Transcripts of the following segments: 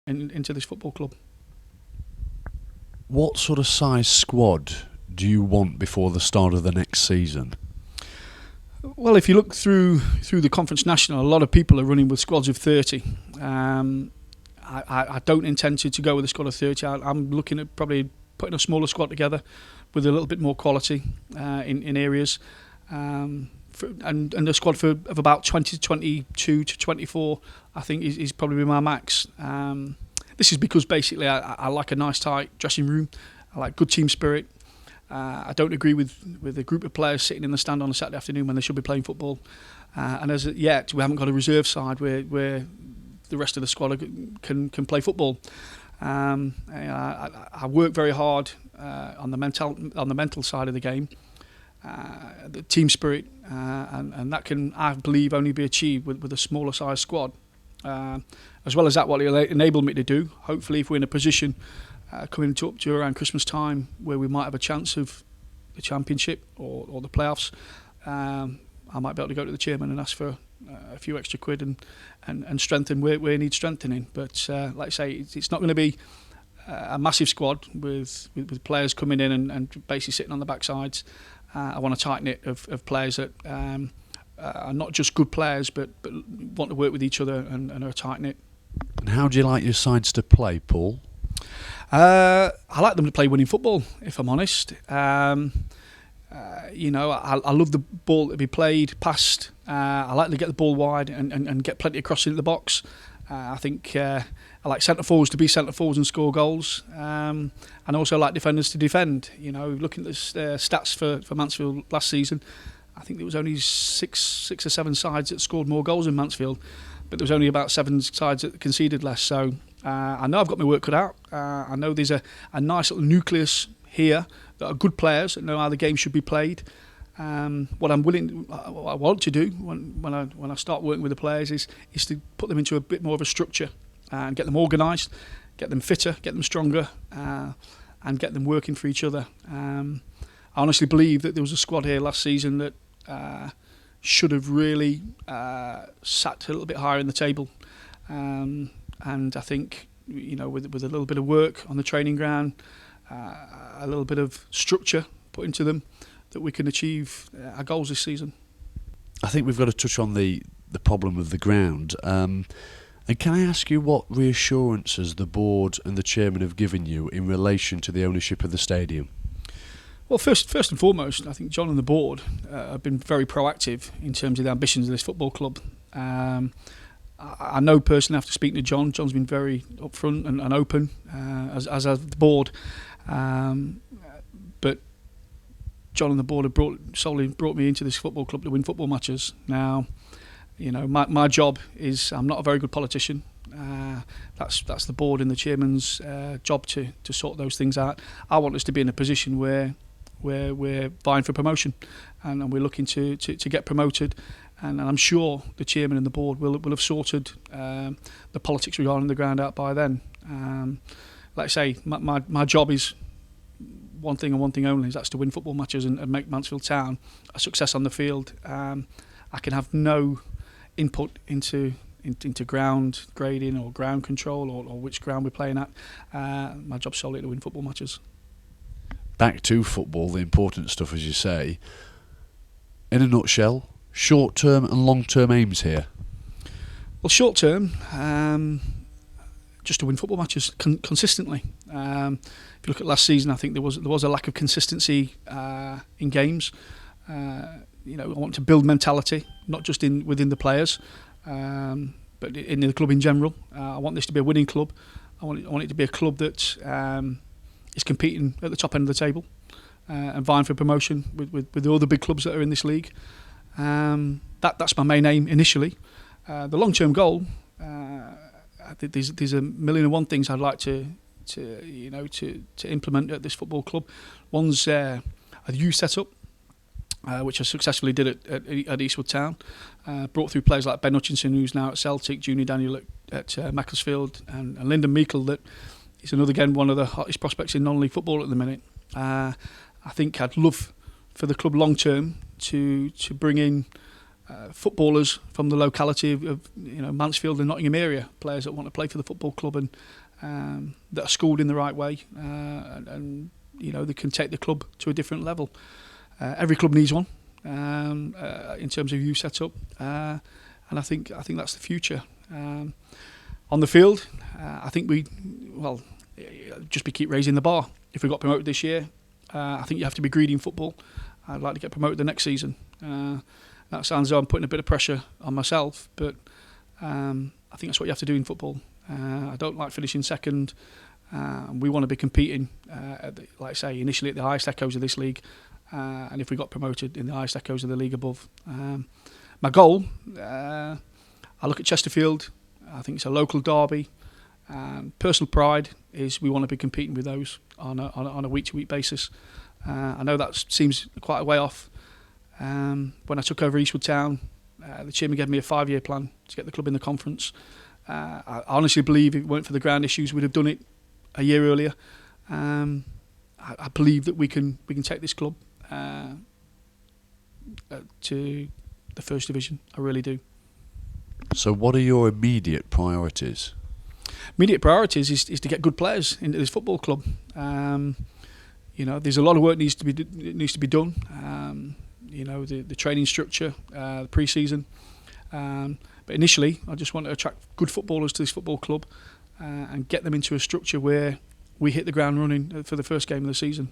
into this football club. What sort of size squad do you want before the start of the next season? Well, if you look through the Conference National, a lot of people are running with squads of 30. I don't intend to go with a squad of 30. I'm looking at probably putting a smaller squad together with a little bit more quality in areas. And a squad of about 20 to 22 to 24, I think, is probably my max. This is because basically I like a nice tight dressing room. I like good team spirit. I don't agree with a group of players sitting in the stand on a Saturday afternoon when they should be playing football. And as yet, we haven't got a reserve side where the rest of the squad can play football. I work very hard on the mental side of the game, the team spirit, and that can, I believe, only be achieved with a smaller size squad. As well as that, what it'll enable me to do, hopefully, if we're in a position coming up to around Christmas time where we might have a chance of the Championship or the playoffs, I might be able to go to the chairman and ask for a few extra quid and strengthen where it needs strengthening. But like I say, it's not going to be a massive squad with players coming in and basically sitting on the backsides. I want a tight knit of players that are not just good players but want to work with each other and are tight knit. And how do you like your sides to play, Paul? I like them to play winning football, if I'm honest. You know, I love the ball to be played, passed. I like to get the ball wide and get plenty across into the box. I think I like centre forwards to be centre forwards and score goals. And also like defenders to defend. You know, looking at the stats for Mansfield last season, I think there was only six or seven sides that scored more goals in Mansfield, but there was only about 7 sides that conceded less. So I know I've got my work cut out. I know there's a nice little nucleus here that are good players that know how the game should be played. What I want to do when I start working with the players is to put them into a bit more of a structure and get them organised, get them fitter, get them stronger, and get them working for each other. I honestly believe that there was a squad here last season that should have really sat a little bit higher in the table. And I think, you know, with a little bit of work on the training ground, a little bit of structure put into them, that we can achieve our goals this season. I think we've got to touch on the problem of the ground. And can I ask you what reassurances the board and the chairman have given you in relation to the ownership of the stadium? Well, first and foremost, I think John and the board have been very proactive in terms of the ambitions of this football club. I know personally after speaking to John, John's been very upfront and open, as has the board. But John and the board have solely brought me into this football club to win football matches. Now, you know, my job is, I'm not a very good politician. That's the board and the chairman's job to sort those things out. I want us to be in a position where we're vying for promotion, and we're looking to get promoted. And I'm sure the chairman and the board will have sorted the politics regarding the ground out by then. Like I say, my job is one thing and one thing only, is that's to win football matches and make Mansfield Town a success on the field. I can have no input into ground grading or ground control or which ground we're playing at. My job's solely to win football matches. Back to football, the important stuff, as you say. In a nutshell, short-term and long-term aims here? Well, short-term, just to win football matches consistently. If you look at last season, I think there was a lack of consistency in games. You know, I want to build mentality, not just within the players, but in the club in general. I want this to be a winning club. I want it to be a club that is competing at the top end of the table and vying for promotion with the other big clubs that are in this league. That's my main aim initially. The long-term goal, there's a million and one things I'd like to implement at this football club. One's a youth setup, which I successfully did at Eastwood Town. Brought through players like Ben Hutchinson, who's now at Celtic, Junior Daniel at Macclesfield, and Lyndon Meikle, that is one of the hottest prospects in non-league football at the minute. I think I'd love for the club long term to bring in footballers from the locality of Mansfield and Nottingham area, players that want to play for the football club and that are schooled in the right way, and they can take the club to a different level. Every club needs one in terms of youth setup, and I think that's the future. On the field, I think we keep raising the bar. If we got promoted this year, I think you have to be greedy in football. I'd like to get promoted the next season. That sounds as though I'm putting a bit of pressure on myself, but I think that's what you have to do in football. I don't like finishing second. We want to be competing, like I say, initially at the highest echoes of this league, and if we got promoted in the highest echoes of the league above. My goal, I look at Chesterfield. I think it's a local derby. Personal pride is we want to be competing with those on a week-to-week basis. I know that seems quite a way off. When I took over Eastwood Town, the chairman gave me a 5-year plan to get the club in the conference. I honestly believe if it weren't for the ground issues, we'd have done it a year earlier. I believe that we can take this club to the First Division. I really do. So what are your immediate priorities? Immediate priorities is to get good players into this football club. There's a lot of work needs to be done. The training structure, the pre-season. But initially, I just want to attract good footballers to this football club and get them into a structure where we hit the ground running for the first game of the season.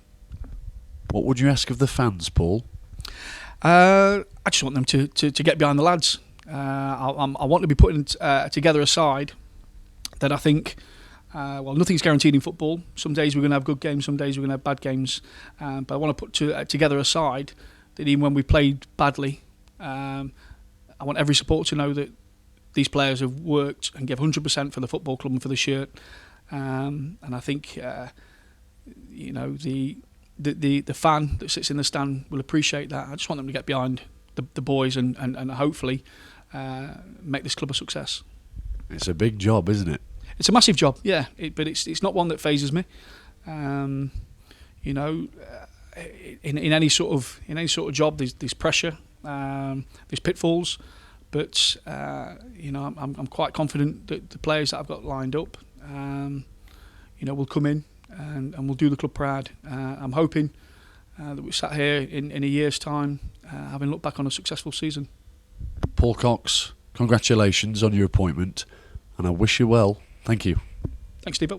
What would you ask of the fans, Paul? I just want them to get behind the lads. I want to be putting together a side that I think, nothing's guaranteed in football. Some days we're going to have good games, some days we're going to have bad games. But I want to put together a side that even when we played badly, I want every supporter to know that these players have worked and give 100% for the football club and for the shirt. And I think, the fan that sits in the stand will appreciate that. I just want them to get behind the boys and hopefully make this club a success. It's a big job, isn't it? It's a massive job, yeah. But it's not one that phases me. In any sort of job, there's pressure, there's pitfalls. But I'm quite confident that the players that I've got lined up, will come in and will do the club proud. I'm hoping that we sat here in a year's time, having looked back on a successful season. Paul Cox, congratulations on your appointment, and I wish you well. Thank you. Thanks, Steve.